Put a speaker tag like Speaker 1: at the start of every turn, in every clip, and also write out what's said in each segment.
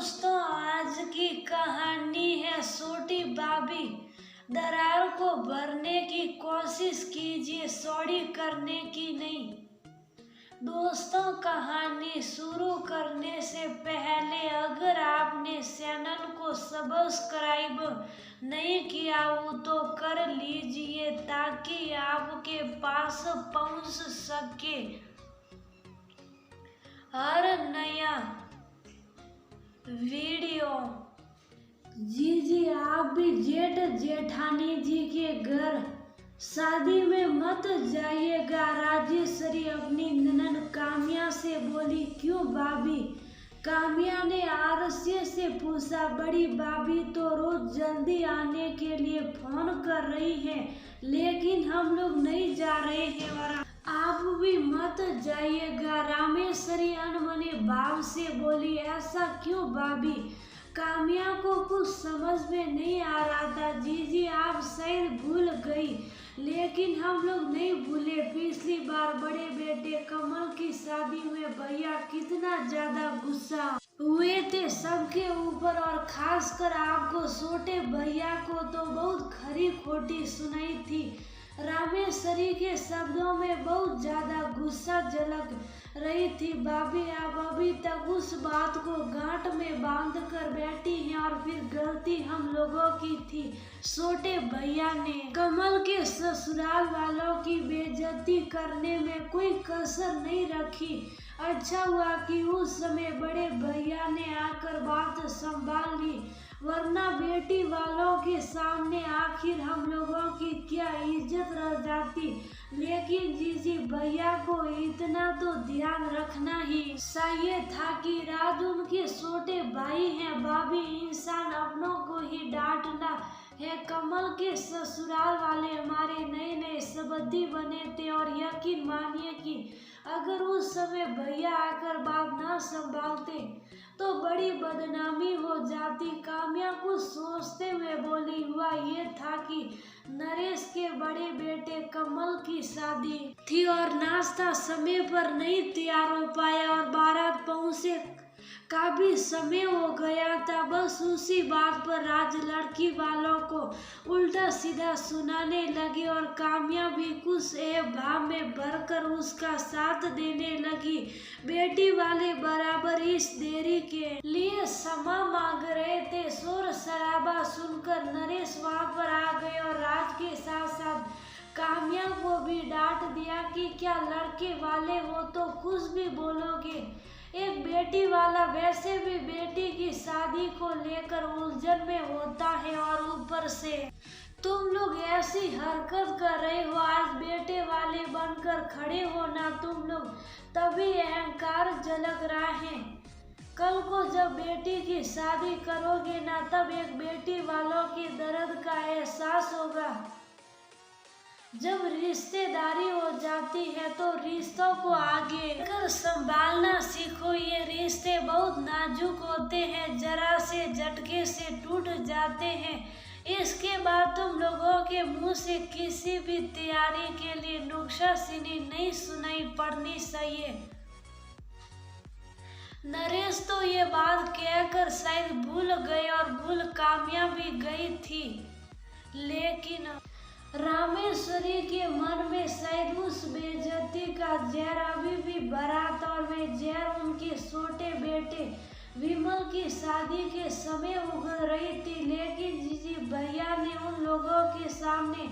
Speaker 1: दोस्तों, आज की कहानी है छोटी भाभी। दरार को भरने की कोशिश कीजिए, सॉरी करने की नहीं। दोस्तों, कहानी शुरू करने से पहले अगर आपने चैनल को सब्सक्राइब नहीं किया हो तो कर लीजिए ताकि आपके पास पहुंच सके हर नया वीडियो। जी आप भी जेठ जेठानी जी के घर शादी में मत जाइएगा। राजेश्वरी अपनी ननद काम्या से बोली। क्यों भाभी? काम्या ने आरस्य से पूछा। बड़ी भाभी तो रोज जल्दी आने के लिए फोन कर रही है, लेकिन हम लोग नहीं जा रहे हैं और आप भी मत जाइएगा। रामेश्वरी अनमने भाव से बोली। ऐसा क्यों भाभी? काम्या को कुछ समझ में नहीं आ रहा था। जी आप शायद भूल गई, लेकिन हम लोग नहीं भूले। पिछली बार बड़े बेटे कमल की शादी में भैया कितना ज्यादा गुस्सा हुए थे सबके ऊपर, और खासकर आपको छोटे भैया को तो बहुत खरी खोटी सुनाई थी। रामेश्वरी के शब्दों में बहुत ज्यादा गुस्सा झलक रही थी। भाभी, आप अभी तक उस बात को गांठ में बांध कर बैठी हैं, और फिर गलती हम लोगों की थी। छोटे भैया ने कमल के ससुराल वालों की बेइज्जती करने में कोई कसर नहीं रखी। अच्छा हुआ कि उस समय बड़े भैया ने आकर बात संभाल ली, वरना बेटी वालों के सामने आखिर हम लोगों की क्या इज्जत रह जाती। लेकिन जीजी भैया को इतना तो ध्यान रखना ही चाहिए था कि राज उनके छोटे भाई हैं। भाभी, इंसान अपनों को ही डांटना है। कमल के ससुराल वाले हमारे नए नए संबंधी बने थे, और यकीन मानिए कि अगर उस समय भैया आकर बात ना संभालते तो बड़ी बदनामी हो जाती। काम्या कुछ सोचते हुए बोली। हुआ ये था कि नरेश के बड़े बेटे कमल की शादी थी और नाश्ता समय पर नहीं तैयार हो पाया, और बारात पहुंचे काफी समय हो गया था। बस उसी बात पर राज लड़की वालों को उल्टा सीधा सुनाने लगी, और काम्या भी कुछ भाव में भरकर उसका साथ देने लगी। बेटी वाले बराबर इस देरी के लिए क्षमा मांग रहे थे। शोर शराबा सुनकर नरेश वहां पर आ गए, और राज के साथ साथ काम्या को भी डांट दिया कि क्या लड़के वाले हो तो कुछ भी बोलोगे। एक बेटी वाला वैसे भी बेटी की शादी को लेकर उलझन में होता है, और ऊपर से तुम लोग ऐसी हरकत कर रहे हो। आज बेटे वाले बनकर खड़े हो ना तुम लोग, तभी अहंकार झलक रहा है। कल को जब बेटी की शादी करोगे ना, तब एक बेटी वालों के दर्द का एहसास होगा। जब रिश्तेदारी हो जाती है तो रिश्तों को आगे कर संभालना सीखो। ये रिश्ते बहुत नाजुक होते हैं, जरा से झटके से टूट जाते हैं। इसके बाद तुम लोगों के मुंह से किसी भी तैयारी के लिए नुक्ताचीनी नहीं सुनाई पड़नी चाहिए। नरेश तो ये बात कहकर शायद भूल गए, और भूल काम्या भी गई थी, लेकिन रामेश्वरी के मन में शायद उस बेइज्जती का जहर अभी भी भरा था, और वे जहर उनके छोटे बेटे विमल की शादी के समय उगल रही थी। लेकिन जीजी भैया ने उन लोगों के सामने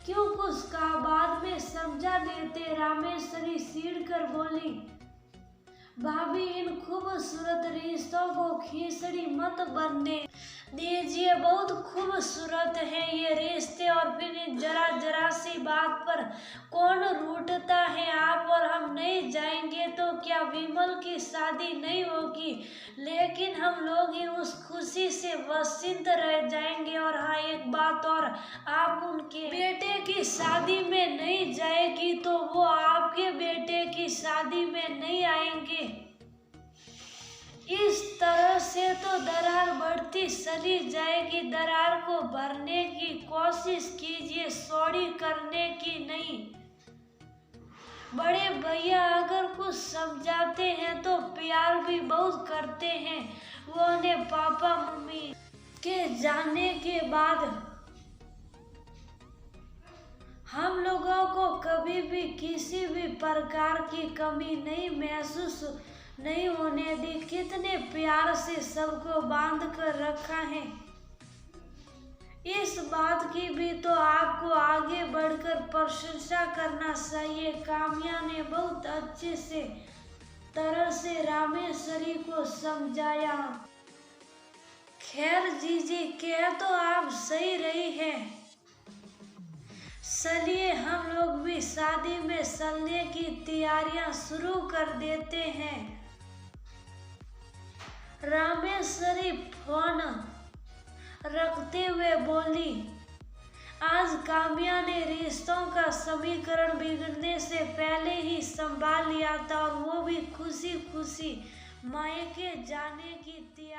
Speaker 1: क्यों कुछ कहा, बाद में समझा देते। रामेश्वरी चीढ़ कर बोली। भाभी, इन खूबसूरत रिश्तों को खींचड़ी मत बनने दीजिए। बहुत खूबसूरत है ये रिश्ते, और फिर जरा जरा सी बात पर कौन रूठता है। आप और हम नहीं जाएंगे तो क्या विमल की शादी नहीं होगी, लेकिन हम लोग ही उस खुशी से वंचित रह जाएंगे। और हाँ, एक बात और, आप उनके बेटे की शादी में नहीं जाएगी तो वो आपके बेटे की शादी में नहीं आएंगे। इस तरह से तो दरार बढ़ती चली जाएगी। दरार को भरने की कोशिश कीजिए, सॉरी करने की नहीं। बड़े भैया अगर कुछ समझाते हैं तो प्यार भी बहुत करते हैं। वो ने पापा मम्मी के जाने के बाद हम लोगों को कभी भी किसी भी प्रकार की कमी नहीं महसूस नहीं होने दी। कितने प्यार से सबको बांध कर रखा है। इस बात की भी तो आपको आगे बढ़कर प्रशंसा करना चाहिए। काम्या ने बहुत अच्छे से तरह से रामेश्वरी को समझाया। खैर जीजी कह तो आप सही रही हैं। चलिए हम लोग भी शादी में चलने की तैयारियां शुरू कर देते हैं। रामेश्वरी फोन रखते हुए बोली। आज काम्या ने रिश्तों का समीकरण बिगड़ने से पहले ही संभाल लिया था और वो भी खुशी खुशी मायके जाने की तैयारी